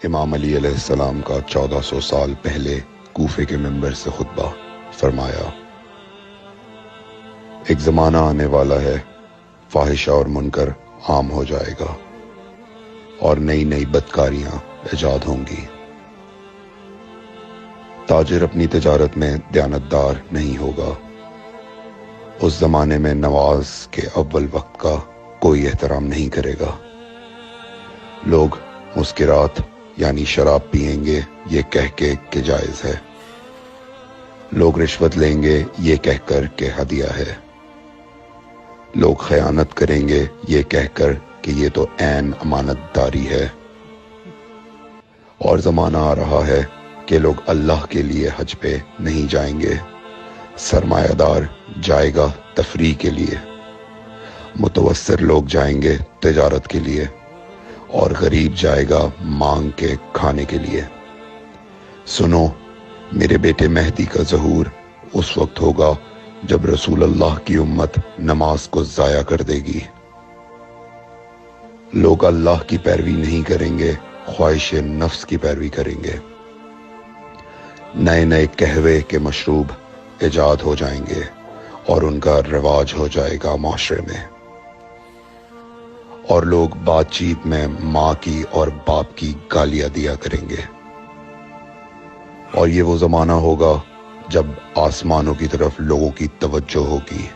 امام علی علیہ السلام کا 1400 سال پہلے کوفے کے منبر سے خطبہ فرمایا، ایک زمانہ آنے والا ہے، فاحشہ اور منکر عام ہو جائے گا اور نئی نئی بدکاریاں ایجاد ہوں گی۔ تاجر اپنی تجارت میں دیانتدار نہیں ہوگا۔ اس زمانے میں نماز کے اول وقت کا کوئی احترام نہیں کرے گا۔ لوگ مسکرات یعنی شراب پئیں گے یہ کہہ کے کہ جائز ہے۔ لوگ رشوت لیں گے یہ کہہ کر کہ ہدیہ ہے۔ لوگ خیانت کریں گے یہ کہہ کر کہ یہ تو عین امانت داری ہے۔ اور زمانہ آ رہا ہے کہ لوگ اللہ کے لیے حج پہ نہیں جائیں گے، سرمایہ دار جائے گا تفریح کے لیے، متوسر لوگ جائیں گے تجارت کے لیے، اور غریب جائے گا مانگ کے کھانے کے لیے۔ سنو، میرے بیٹے مہدی کا ظہور اس وقت ہوگا جب رسول اللہ کی امت نماز کو ضائع کر دے گی۔ لوگ اللہ کی پیروی نہیں کریں گے، خواہش نفس کی پیروی کریں گے۔ نئے نئے قہوے کے مشروب ایجاد ہو جائیں گے اور ان کا رواج ہو جائے گا معاشرے میں، اور لوگ بات چیت میں ماں کی اور باپ کی گالیاں دیا کریں گے۔ اور یہ وہ زمانہ ہوگا جب آسمانوں کی طرف لوگوں کی توجہ ہوگی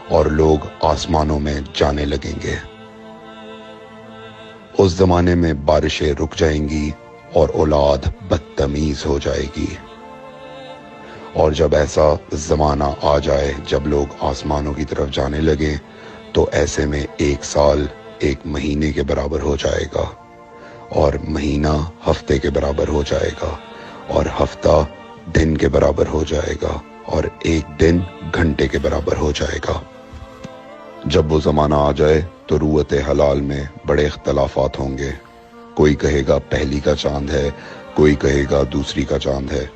اور لوگ آسمانوں میں جانے لگیں گے۔ اس زمانے میں بارشیں رک جائیں گی اور اولاد بدتمیز ہو جائے گی۔ اور جب ایسا زمانہ آ جائے جب لوگ آسمانوں کی طرف جانے لگیں تو ایسے میں ایک سال ایک مہینے کے برابر ہو جائے گا، اور مہینہ ہفتے کے برابر ہو جائے گا، اور ہفتہ دن کے برابر ہو جائے گا، اور ایک دن گھنٹے کے برابر ہو جائے گا۔ جب وہ زمانہ آ جائے تو روت حلال میں بڑے اختلافات ہوں گے۔ کوئی کہے گا پہلی کا چاند ہے، کوئی کہے گا دوسری کا چاند ہے۔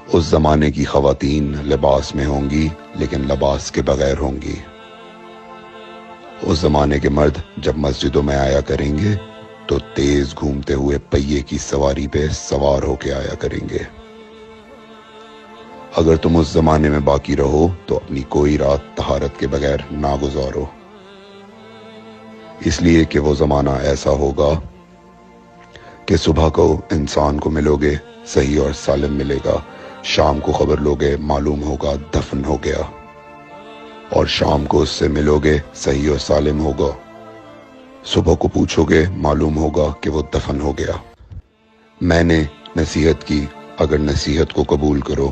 اس زمانے کی خواتین لباس میں ہوں گی لیکن لباس کے بغیر ہوں گی۔ اس زمانے کے مرد جب مسجدوں میں آیا کریں گے تو تیز گھومتے ہوئے پہیے کی سواری پہ سوار ہو کے آیا کریں گے۔ اگر تم اس زمانے میں باقی رہو تو اپنی کوئی رات طہارت کے بغیر نہ گزارو، اس لیے کہ وہ زمانہ ایسا ہوگا کہ صبح کو انسان کو ملو گے صحیح اور سالم ملے گا، شام کو خبر لوگے معلوم ہوگا دفن ہو گیا، اور شام کو اس سے ملو گے صحیح اور سالم ہوگا، صبح کو پوچھو گے معلوم ہوگا کہ وہ دفن ہو گیا۔ میں نے نصیحت کی، اگر نصیحت کو قبول کرو،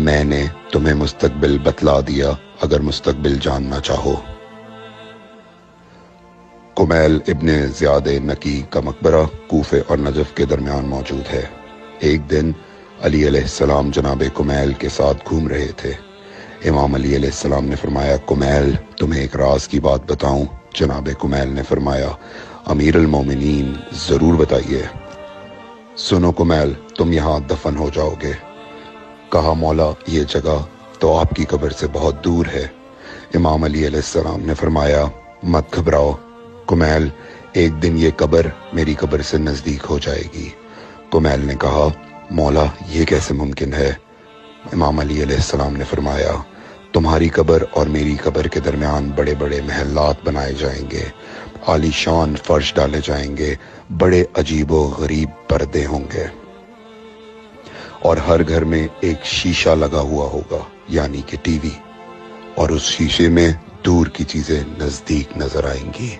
میں نے تمہیں مستقبل بتلا دیا اگر مستقبل جاننا چاہو۔ کمیل ابن زیاد نکی کا مقبرہ کوفے اور نجف کے درمیان موجود ہے۔ ایک دن علی علیہ السلام جناب کمیل کے ساتھ گھوم رہے تھے۔ امام علی علیہ السلام نے فرمایا، کمیل تمہیں ایک راز کی بات بتاؤں؟ جناب کمیل نے فرمایا، امیر المومنین ضرور بتائیے۔ سنو کمیل، تم یہاں دفن ہو جاؤ گے۔ کہا، مولا یہ جگہ تو آپ کی قبر سے بہت دور ہے۔ امام علی علیہ السلام نے فرمایا، مت گھبراؤ کمیل، ایک دن یہ قبر میری قبر سے نزدیک ہو جائے گی۔ کمیل نے کہا، مولا یہ کیسے ممکن ہے؟ امام علی علیہ السلام نے فرمایا، تمہاری قبر اور میری قبر کے درمیان بڑے بڑے محلات بنائے جائیں گے، عالی شان فرش ڈالے جائیں گے، بڑے عجیب و غریب پردے ہوں گے، اور ہر گھر میں ایک شیشہ لگا ہوا ہوگا یعنی کہ ٹی وی، اور اس شیشے میں دور کی چیزیں نزدیک نظر آئیں گی۔